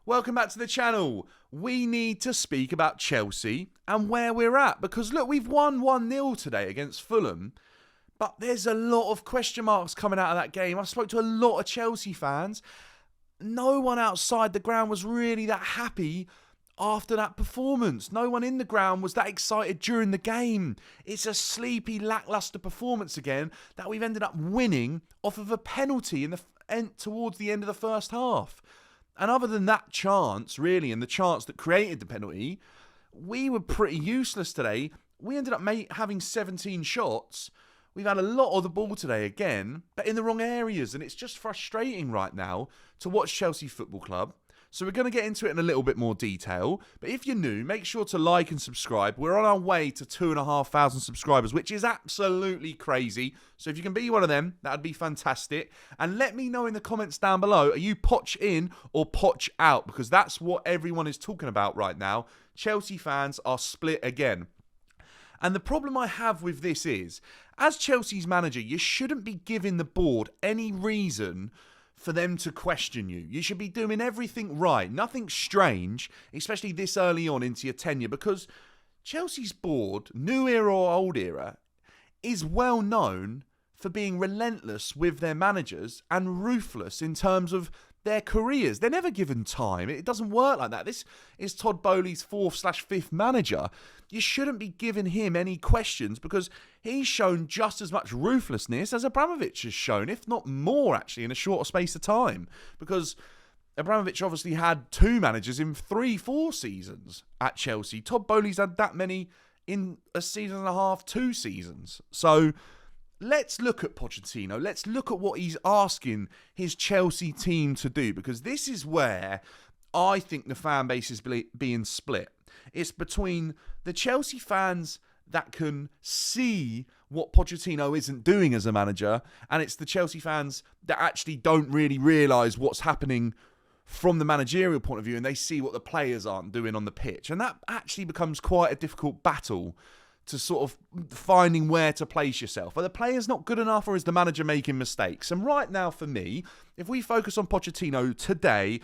Welcome back to the channel. We need to speak about Chelsea and where we're at because look, we've won 1-0 today against Fulham, but there's a lot of question marks coming out of that game. I spoke to a lot of Chelsea fans. No one outside the ground was really that happy after that performance. No one in the ground was that excited during the game. It's a sleepy, lacklustre performance again that we've ended up winning off of a penalty towards the end of the first half. And other than that chance, really, and the chance that created the penalty, we were pretty useless today. We ended up having 17 shots. We've had a lot of the ball today again, but in the wrong areas. And it's just frustrating right now to watch Chelsea Football Club. So we're going to get into it in a little bit more detail. But if you're new, make sure to like and subscribe. We're on our way to 2,500 subscribers, which is absolutely crazy. So if you can be one of them, that'd be fantastic. And let me know in the comments down below, are you Poch in or Poch out? Because that's what everyone is talking about right now. Chelsea fans are split again. And the problem I have with this is, as Chelsea's manager, you shouldn't be giving the board any reason for them to question you. You should be doing everything right, nothing strange, especially this early on into your tenure, because Chelsea's board, new era or old era, is well known for being relentless with their managers and ruthless in terms of their careers. They're never given time. It doesn't work like that. This is Todd Boehly's 4th/5th manager. You shouldn't be giving him any questions because he's shown just as much ruthlessness as Abramovich has shown, if not more, actually, in a shorter space of time. Because Abramovich obviously had 2 managers in 3-4 seasons at Chelsea. Todd Boehly's had that many in a season and a half, 2 seasons. So let's look at Pochettino. Let's look at what he's asking his Chelsea team to do, because this is where I think the fan base is being split. It's between the Chelsea fans that can see what Pochettino isn't doing as a manager, and it's the Chelsea fans that actually don't really realise what's happening from the managerial point of view, and they see what the players aren't doing on the pitch. And that actually becomes quite a difficult battle to sort of finding where to place yourself. Are the players not good enough, or is the manager making mistakes? And right now, for me, if we focus on Pochettino today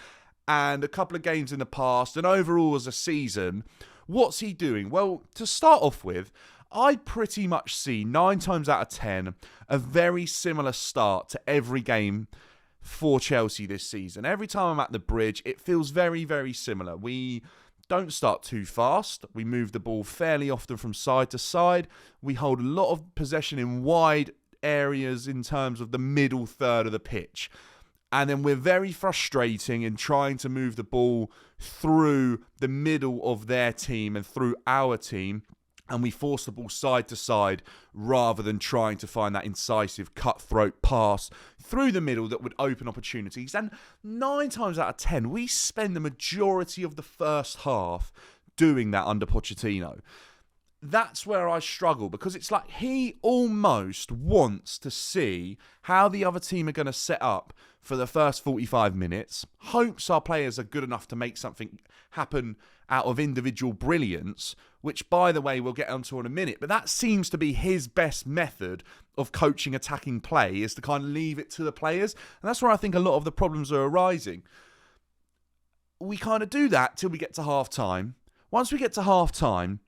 and a couple of games in the past and overall as a season, what's he doing? Well, to start off with, I pretty much see 9 times out of 10 a very similar start to every game for Chelsea this season. Every time I'm at the bridge, it feels very, very similar. We don't start too fast. We move the ball fairly often from side to side. We hold a lot of possession in wide areas in terms of the middle third of the pitch. And then we're very frustrating in trying to move the ball through the middle of their team and through our team. And we force the ball side to side rather than trying to find that incisive cutthroat pass through the middle that would open opportunities. And 9 times out of 10, we spend the majority of the first half doing that under Pochettino. That's where I struggle, because it's like he almost wants to see how the other team are going to set up for the first 45 minutes, hopes our players are good enough to make something happen out of individual brilliance, which, by the way, we'll get onto in a minute. But that seems to be his best method of coaching attacking play, is to kind of leave it to the players. And that's where I think a lot of the problems are arising. We kind of do that till we get to half-time. Once we get to half-time,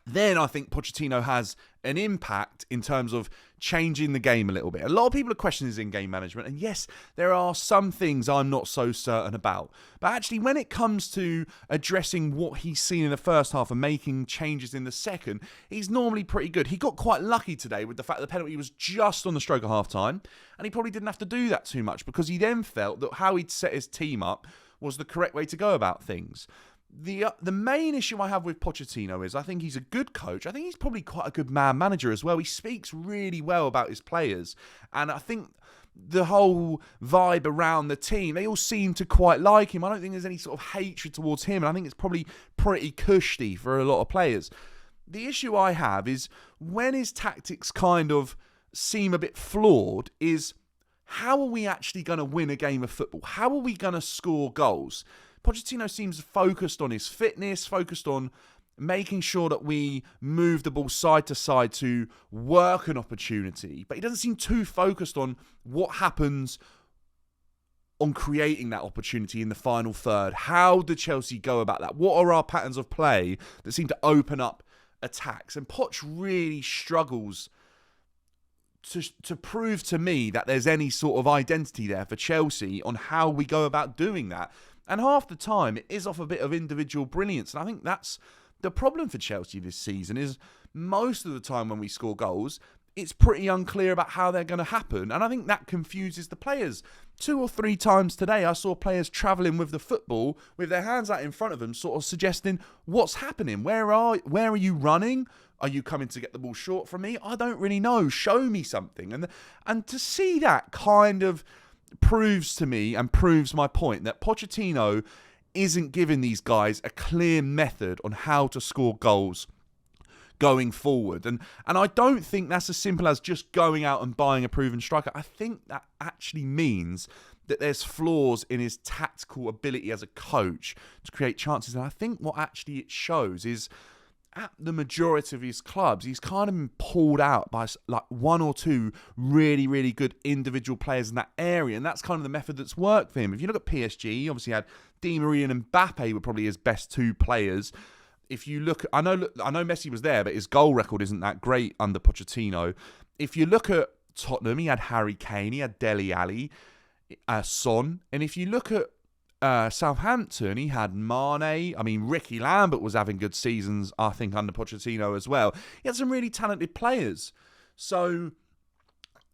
then I think Pochettino has an impact in terms of changing the game a little bit. A lot of people are questioning his in-game management, and yes, there are some things I'm not so certain about. But actually, when it comes to addressing what he's seen in the first half and making changes in the second, he's normally pretty good. He got quite lucky today with the fact that the penalty was just on the stroke of half-time, and he probably didn't have to do that too much because he then felt that how he'd set his team up was the correct way to go about things. The main issue I have with Pochettino is I think he's a good coach. I think he's probably quite a good man manager as well. He speaks really well about his players. And I think the whole vibe around the team, they all seem to quite like him. I don't think there's any sort of hatred towards him. And I think it's probably pretty cushy for a lot of players. The issue I have is when his tactics kind of seem a bit flawed is, how are we actually going to win a game of football? How are we going to score goals? Pochettino seems focused on his fitness, focused on making sure that we move the ball side to side to work an opportunity. But he doesn't seem too focused on what happens on creating that opportunity in the final third. How did Chelsea go about that? What are our patterns of play that seem to open up attacks? And Poch really struggles to prove to me that there's any sort of identity there for Chelsea on how we go about doing that. And half the time, it is off a bit of individual brilliance. And I think that's the problem for Chelsea this season, is most of the time when we score goals, it's pretty unclear about how they're going to happen. And I think that confuses the players. 2 or 3 times today, I saw players travelling with the football with their hands out in front of them, sort of suggesting, what's happening? Where are you running? Are you coming to get the ball short from me? I don't really know. Show me something. And to see that kind of proves to me and proves my point that Pochettino isn't giving these guys a clear method on how to score goals going forward. And I don't think that's as simple as just going out and buying a proven striker. I think that actually means that there's flaws in his tactical ability as a coach to create chances. And I think what actually it shows is at the majority of his clubs, he's kind of been pulled out by like 1 or 2 really, really good individual players in that area. And that's kind of the method that's worked for him. If you look at PSG, he obviously had Di Maria and Mbappe were probably his best 2 players. If you look, I know Messi was there, but his goal record isn't that great under Pochettino. If you look at Tottenham, he had Harry Kane, he had Dele Alli, Son. And if you look at Southampton, he had Mane. I mean, Ricky Lambert was having good seasons, I think, under Pochettino as well. He had some really talented players. So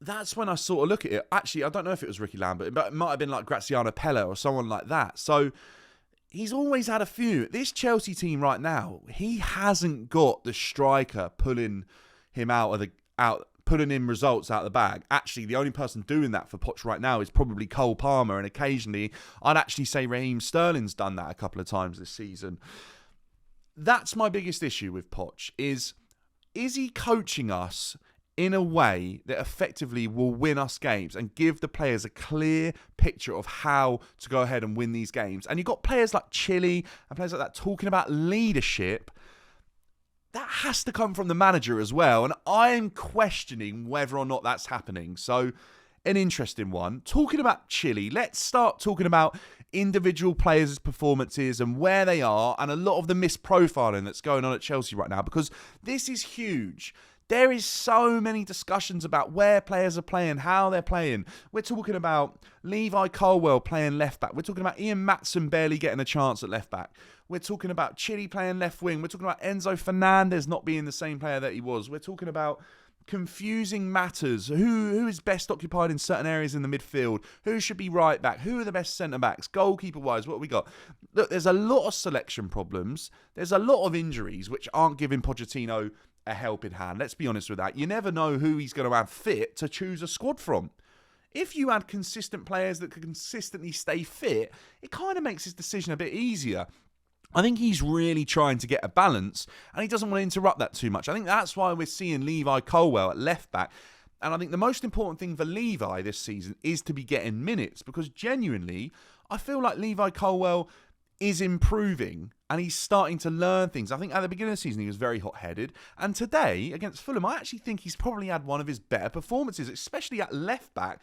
that's when I sort of look at it. Actually, I don't know if it was Ricky Lambert, but it might have been like Graziano Pelle or someone like that. So he's always had a few. This Chelsea team right now, he hasn't got the striker pulling him pulling in results out of the bag. Actually, the only person doing that for Poch right now is probably Cole Palmer, and occasionally I'd actually say Raheem Sterling's done that a couple of times this season. That's my biggest issue with Poch, is he coaching us in a way that effectively will win us games and give the players a clear picture of how to go ahead and win these games? And you've got players like Chile and players like that talking about leadership. That has to come from the manager as well. And I'm questioning whether or not that's happening. So, an interesting one. Talking about Chile, let's start talking about individual players' performances and where they are and a lot of the misprofiling that's going on at Chelsea right now, because this is huge. There is so many discussions about where players are playing, how they're playing. We're talking about Levi Colwill playing left back. We're talking about Ian Maatson barely getting a chance at left back. We're talking about Chile playing left wing. We're talking about Enzo Fernandez not being the same player that he was. We're talking about confusing matters. Who is best occupied in certain areas in the midfield? Who should be right back? Who are the best centre-backs? Goalkeeper-wise, what have we got? Look, there's a lot of selection problems. There's a lot of injuries which aren't giving Pochettino a helping hand. Let's be honest with that. You never know who he's going to have fit to choose a squad from. If you had consistent players that could consistently stay fit, it kind of makes his decision a bit easier. I think he's really trying to get a balance, and he doesn't want to interrupt that too much. I think that's why we're seeing Levi Colwill at left back. And I think the most important thing for Levi this season is to be getting minutes, because genuinely, I feel like Levi Colwill is improving and he's starting to learn things. I think at the beginning of the season he was very hot-headed, and today against Fulham I actually think he's probably had one of his better performances, especially at left back.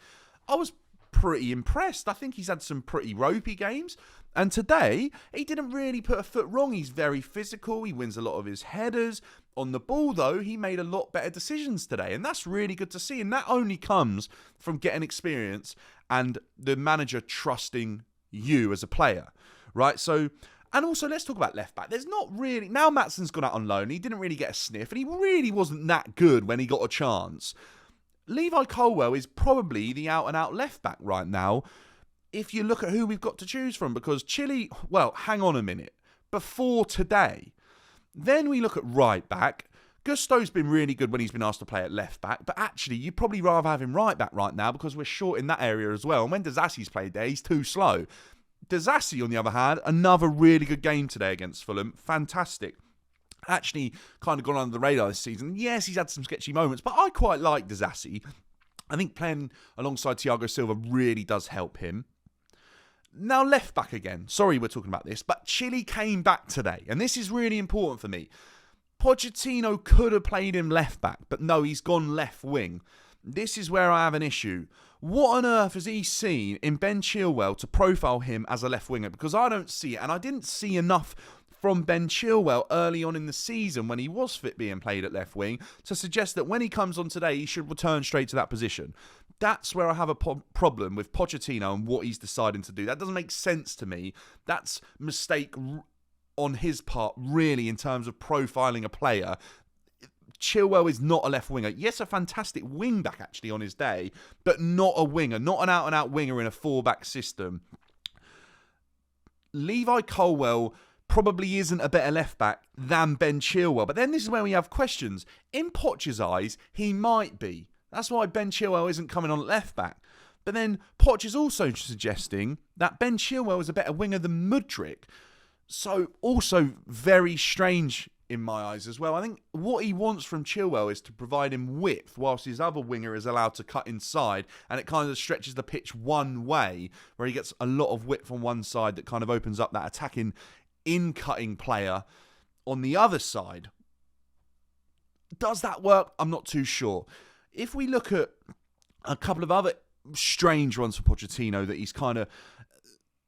I was pretty impressed. I think he's had some pretty ropey games, and today he didn't really put a foot wrong. He's very physical, he wins a lot of his headers. On the ball though, he made a lot better decisions today, and that's really good to see, and that only comes from getting experience and the manager trusting you as a player. Right, so, and also let's talk about left back. There's not really, now Matson's gone out on loan, he didn't really get a sniff, and he really wasn't that good when he got a chance. Levi Colwill is probably the out-and-out left back right now, if you look at who we've got to choose from, because Chile, well, hang on a minute, before today, then we look at right back. Gusto's been really good when he's been asked to play at left back, but actually you'd probably rather have him right back right now because we're short in that area as well, and when Dizassi's played there, he's too slow. Disassi, on the other hand, another really good game today against Fulham. Fantastic. Actually, kind of gone under the radar this season. Yes, he's had some sketchy moments, but I quite like Disassi. I think playing alongside Thiago Silva really does help him. Now, left back again. Sorry we're talking about this, but Chile came back today, and this is really important for me. Pochettino could have played him left back, but no, he's gone left wing. This is where I have an issue. What on earth has he seen in Ben Chilwell to profile him as a left winger? Because I don't see it, and I didn't see enough from Ben Chilwell early on in the season when he was fit being played at left wing to suggest that when he comes on today, he should return straight to that position. That's where I have a problem with Pochettino and what he's deciding to do. That doesn't make sense to me. That's a mistake on his part, really, in terms of profiling a player. Chilwell is not a left winger. Yes, a fantastic wing back actually on his day, but not a winger, not an out-and-out winger in a four-back system. Levi Colwill probably isn't a better left back than Ben Chilwell. But then this is where we have questions. In Poch's eyes, he might be. That's why Ben Chilwell isn't coming on at left back. But then Poch is also suggesting that Ben Chilwell is a better winger than Mudryk. So also very strange in my eyes as well. I think what he wants from Chilwell is to provide him width whilst his other winger is allowed to cut inside, and it kind of stretches the pitch one way where he gets a lot of width on one side that kind of opens up that attacking in-cutting player on the other side. Does that work? I'm not too sure. If we look at a couple of other strange ones for Pochettino that he's kind of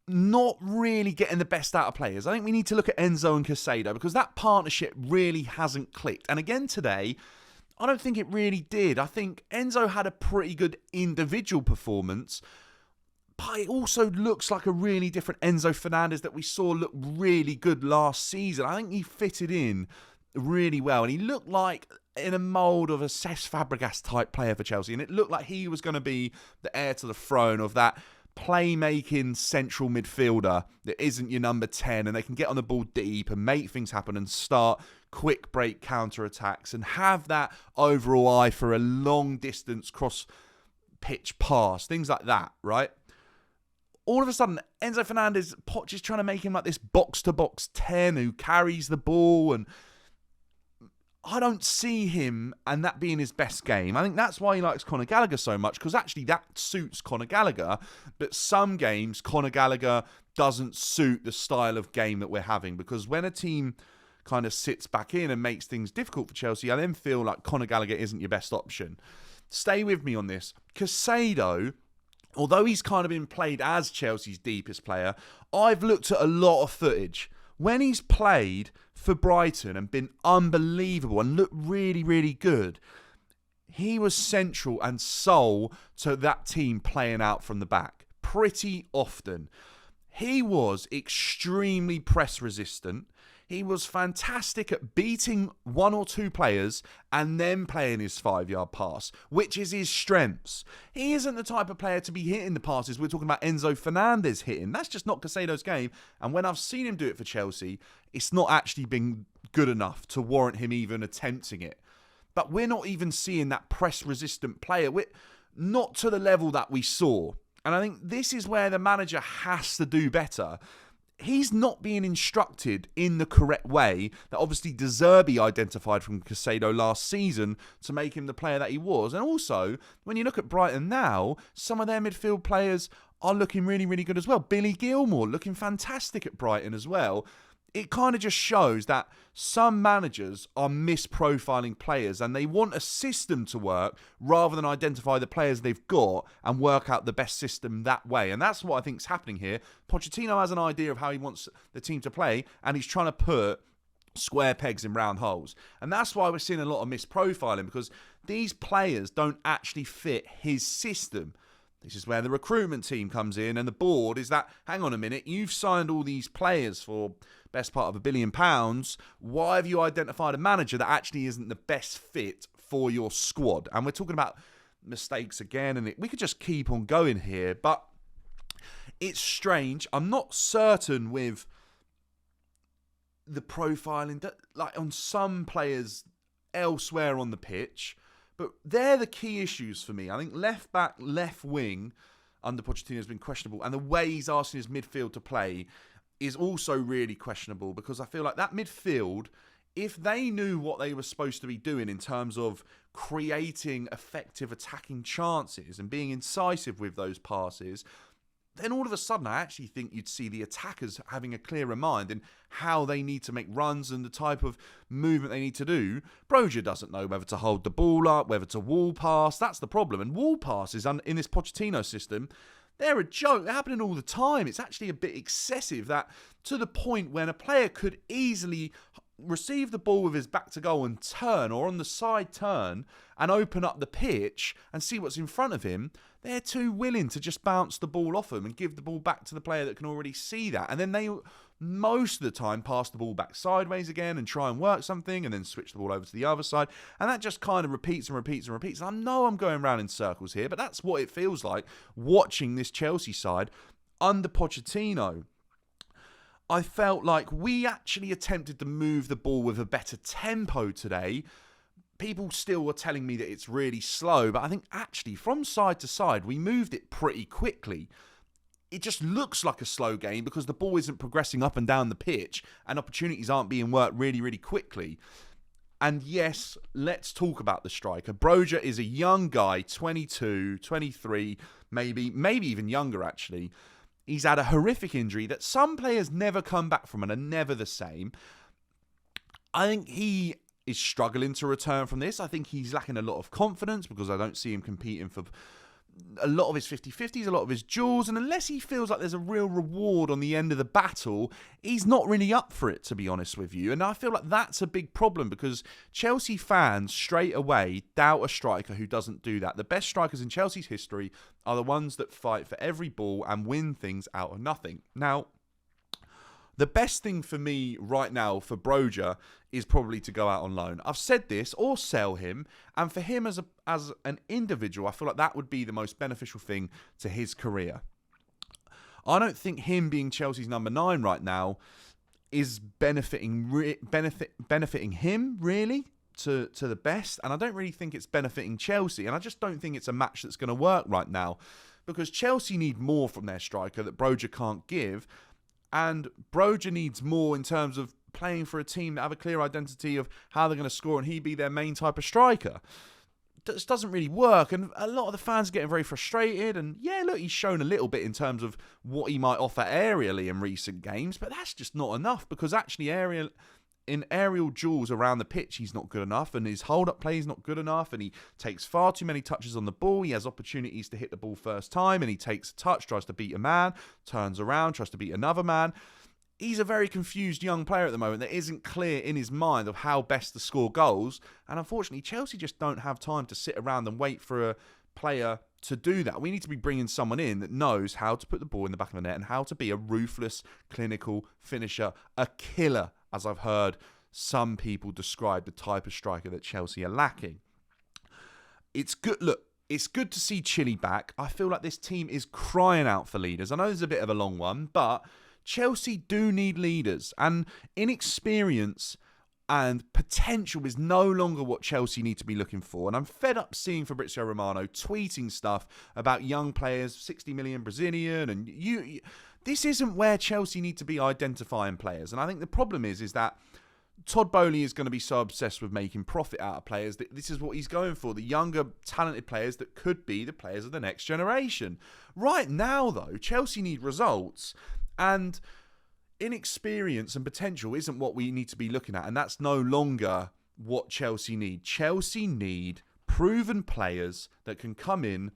not really getting the best out of players, I think we need to look at Enzo and Caicedo, because that partnership really hasn't clicked. And again today, I don't think it really did. I think Enzo had a pretty good individual performance, but it also looks like a really different Enzo Fernandez that we saw look really good last season. I think he fitted in really well, and he looked like in a mould of a Cesc Fabregas type player for Chelsea, and it looked like he was going to be the heir to the throne of that playmaking central midfielder that isn't your number 10, and they can get on the ball deep and make things happen and start quick break counter-attacks and have that overall eye for a long distance cross pitch pass, things like that, right? All of a sudden, Enzo Fernandez, Poch is trying to make him like this box-to-box 10 who carries the ball, and I don't see him and that being his best game. I think that's why he likes Conor Gallagher so much, because actually that suits Conor Gallagher, but some games Conor Gallagher doesn't suit the style of game that we're having, because when a team kind of sits back in and makes things difficult for Chelsea, I then feel like Conor Gallagher isn't your best option. Stay with me on this. Caicedo, although he's kind of been played as Chelsea's deepest player, I've looked at a lot of footage. When he's played for Brighton and been unbelievable and looked really, really good, he was central and sole to that team playing out from the back pretty often. He was extremely press resistant. He was fantastic at beating one or two players and then playing his 5-yard pass, which is his strengths. He isn't the type of player to be hitting the passes we're talking about Enzo Fernandez hitting. That's just not Caicedo's game. And when I've seen him do it for Chelsea, it's not actually been good enough to warrant him even attempting it. But we're not even seeing that press-resistant player. We're not to the level that we saw. And I think this is where the manager has to do better. He's not being instructed in the correct way that obviously De Zerbi identified from Caicedo last season to make him the player that he was. And also, when you look at Brighton now, some of their midfield players are looking really, really good as well. Billy Gilmour looking fantastic at Brighton as well. It kind of just shows that some managers are misprofiling players and they want a system to work rather than identify the players they've got and work out the best system that way. And that's what I think is happening here. Pochettino has an idea of how he wants the team to play, and he's trying to put square pegs in round holes. And that's why we're seeing a lot of misprofiling, because these players don't actually fit his system. This is where the recruitment team comes in, and the board is that, hang on a minute, you've signed all these players for best part of £1 billion. Why have you identified a manager that actually isn't the best fit for your squad? And we're talking about mistakes again, and we could just keep on going here, but it's strange. I'm not certain with the profiling, like on some players elsewhere on the pitch. But they're the key issues for me. I think left back, left wing under Pochettino has been questionable. And the way he's asking his midfield to play is also really questionable, because I feel like that midfield, if they knew what they were supposed to be doing in terms of creating effective attacking chances and being incisive with those passes, then all of a sudden I actually think you'd see the attackers having a clearer mind in how they need to make runs and the type of movement they need to do. Broja doesn't know whether to hold the ball up, whether to wall pass. That's the problem. And wall passes in this Pochettino system, they're a joke. They're happening all the time. It's actually a bit excessive, that to the point when a player could easily receive the ball with his back to goal and turn, or on the side turn, and open up the pitch and see what's in front of him. They're too willing to just bounce the ball off him and give the ball back to the player that can already see that. And then they, most of the time, pass the ball back sideways again and try and work something and then switch the ball over to the other side. And that just kind of repeats and repeats and repeats. And I know I'm going around in circles here, but that's what it feels like watching this Chelsea side under Pochettino. I felt like we actually attempted to move the ball with a better tempo today. People still were telling me that it's really slow, but I think actually from side to side, we moved it pretty quickly. It just looks like a slow game because the ball isn't progressing up and down the pitch and opportunities aren't being worked really, really quickly. And yes, let's talk about the striker. Broja is a young guy, 22, 23, maybe even younger actually. He's had a horrific injury that some players never come back from and are never the same. I think he is struggling to return from this. I think he's lacking a lot of confidence because I don't see him competing for a lot of his 50-50s, a lot of his duels, and unless he feels like there's a real reward on the end of the battle, he's not really up for it, to be honest with you. And I feel like that's a big problem because Chelsea fans straight away doubt a striker who doesn't do that. The best strikers in Chelsea's history are the ones that fight for every ball and win things out of nothing. Now, the best thing for me right now for Broja is probably to go out on loan. I've said this, or sell him, and for him as an individual, I feel like that would be the most beneficial thing to his career. I don't think him being Chelsea's number 9 right now is benefiting him really to the best, and I don't really think it's benefiting Chelsea, and I just don't think it's a match that's going to work right now because Chelsea need more from their striker that Broja can't give. And Broja needs more in terms of playing for a team that have a clear identity of how they're going to score and he be their main type of striker. This doesn't really work. And a lot of the fans are getting very frustrated. And yeah, look, he's shown a little bit in terms of what he might offer aerially in recent games. But that's just not enough because actually in aerial duels around the pitch, he's not good enough, and his hold-up play is not good enough, and he takes far too many touches on the ball. He has opportunities to hit the ball first time, and he takes a touch, tries to beat a man, turns around, tries to beat another man. He's a very confused young player at the moment that isn't clear in his mind of how best to score goals, and unfortunately, Chelsea just don't have time to sit around and wait for a player to do that. We need to be bringing someone in that knows how to put the ball in the back of the net and how to be a ruthless, clinical finisher, a killer, as I've heard some people describe the type of striker that Chelsea are lacking. It's good. Look, it's good to see Chile back. I feel like this team is crying out for leaders. I know there's a bit of a long one, but Chelsea do need leaders. And inexperience and potential is no longer what Chelsea need to be looking for. And I'm fed up seeing Fabrizio Romano tweeting stuff about young players, 60 million Brazilian, and you. This isn't where Chelsea need to be identifying players. And I think the problem is that Todd Boehly is going to be so obsessed with making profit out of players that this is what he's going for. The younger, talented players that could be the players of the next generation. Right now, though, Chelsea need results. And inexperience and potential isn't what we need to be looking at. And that's no longer what Chelsea need. Chelsea need proven players that can come in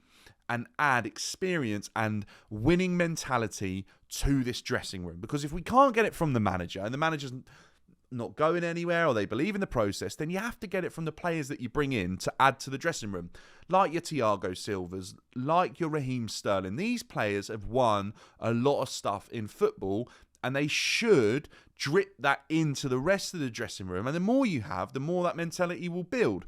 and add experience and winning mentality to this dressing room. Because if we can't get it from the manager, and the manager's not going anywhere, or they believe in the process, then you have to get it from the players that you bring in to add to the dressing room. Like your Thiago Silvas, like your Raheem Sterling. These players have won a lot of stuff in football, and they should drip that into the rest of the dressing room. And the more you have, the more that mentality will build.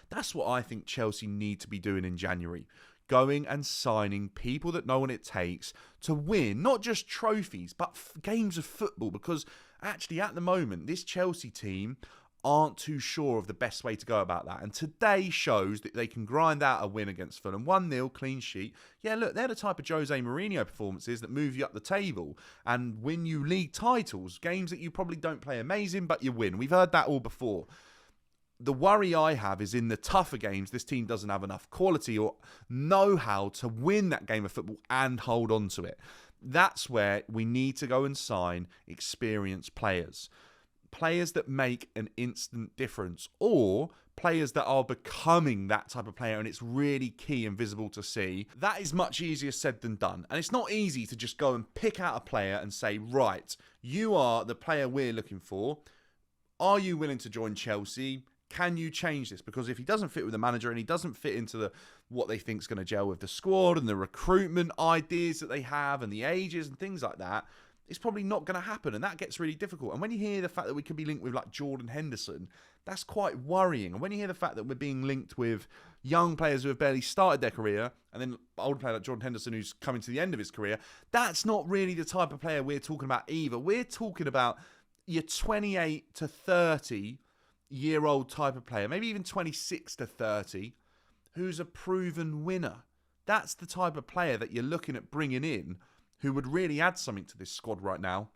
That's what I think Chelsea need to be doing in January. Going and signing people that know what it takes to win, not just trophies, but games of football. Because actually, at the moment, this Chelsea team aren't too sure of the best way to go about that. And today shows that they can grind out a win against Fulham. 1-0, clean sheet. Yeah, look, they're the type of Jose Mourinho performances that move you up the table and win you league titles. Games that you probably don't play amazing, but you win. We've heard that all before. the worry I have is in the tougher games, this team doesn't have enough quality or know-how to win that game of football and hold on to it. That's where we need to go and sign experienced players. Players that make an instant difference, or players that are becoming that type of player, and it's really key and visible to see. That is much easier said than done. And it's not easy to just go and pick out a player and say, right, you are the player we're looking for. Are you willing to join Chelsea? Can you change this? Because if he doesn't fit with the manager and he doesn't fit into what they think is going to gel with the squad and the recruitment ideas that they have and the ages and things like that, it's probably not going to happen, and that gets really difficult. And when you hear the fact that we could be linked with like Jordan Henderson, that's quite worrying. And when you hear the fact that we're being linked with young players who have barely started their career, and then older player like Jordan Henderson who's coming to the end of his career, that's not really the type of player we're talking about either. We're talking about your 28 to 30-year-old type of player, maybe even 26 to 30, who's a proven winner. That's the type of player that you're looking at bringing in who would really add something to this squad right now.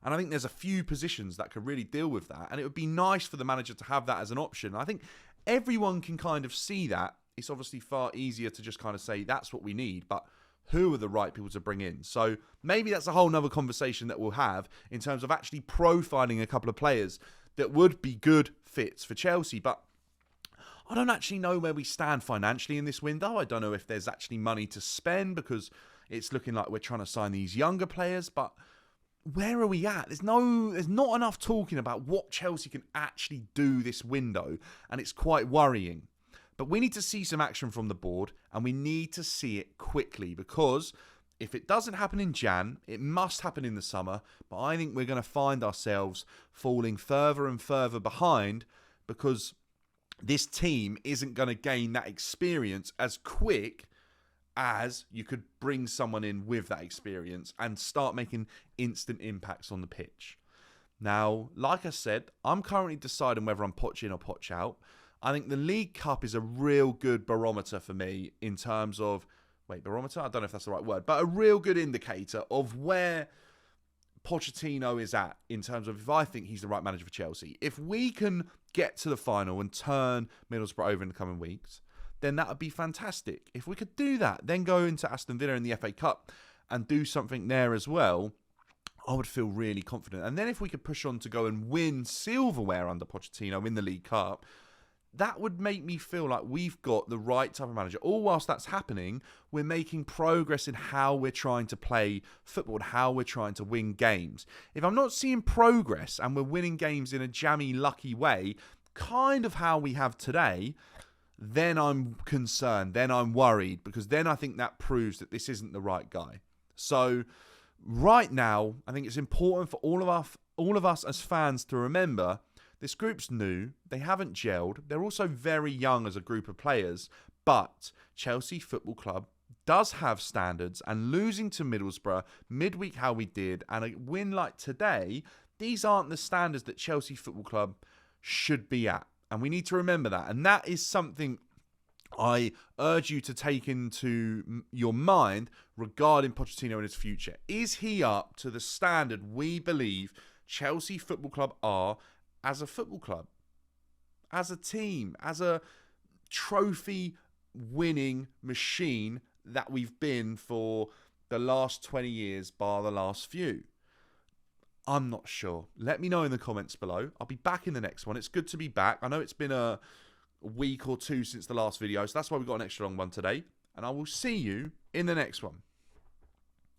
And I think there's a few positions that could really deal with that. And it would be nice for the manager to have that as an option. I think everyone can kind of see that. It's obviously far easier to just kind of say that's what we need, but who are the right people to bring in? So maybe that's a whole nother conversation that we'll have in terms of actually profiling a couple of players that would be good fits for Chelsea. But I don't actually know where we stand financially in this window. I don't know if there's actually money to spend because it's looking like we're trying to sign these younger players, but where are we at? There's not enough talking about what Chelsea can actually do this window, and it's quite worrying. But we need to see some action from the board, and we need to see it quickly, because if it doesn't happen in Jan, it must happen in the summer. But I think we're going to find ourselves falling further and further behind, because this team isn't going to gain that experience as quick as you could bring someone in with that experience and start making instant impacts on the pitch. Now, like I said, I'm currently deciding whether I'm Poch in or Poch out. I think the League Cup is a real good barometer for me in terms of... barometer? I don't know if that's the right word, but a real good indicator of where Pochettino is at in terms of if I think he's the right manager for Chelsea. If we can get to the final and turn Middlesbrough over in the coming weeks, then that would be fantastic. If we could do that, then go into Aston Villa in the FA Cup and do something there as well, I would feel really confident. And then if we could push on to go and win silverware under Pochettino in the League Cup, that would make me feel like we've got the right type of manager. All whilst that's happening, we're making progress in how we're trying to play football and how we're trying to win games. If I'm not seeing progress and we're winning games in a jammy, lucky way, kind of how we have today, then I'm concerned, then I'm worried, because then I think that proves that this isn't the right guy. So right now, I think it's important for all of us as fans to remember this group's new, they haven't gelled, they're also very young as a group of players, but Chelsea Football Club does have standards, and losing to Middlesbrough midweek how we did, and a win like today, these aren't the standards that Chelsea Football Club should be at. And we need to remember that. And that is something I urge you to take into your mind regarding Pochettino and his future. Is he up to the standard we believe Chelsea Football Club are as a football club, as a team, as a trophy-winning machine that we've been for the last 20 years, bar the last few? I'm not sure. Let me know in the comments below. I'll be back in the next one. It's good to be back. I know it's been a week or two since the last video, so that's why we've got an extra long one today. And I will see you in the next one.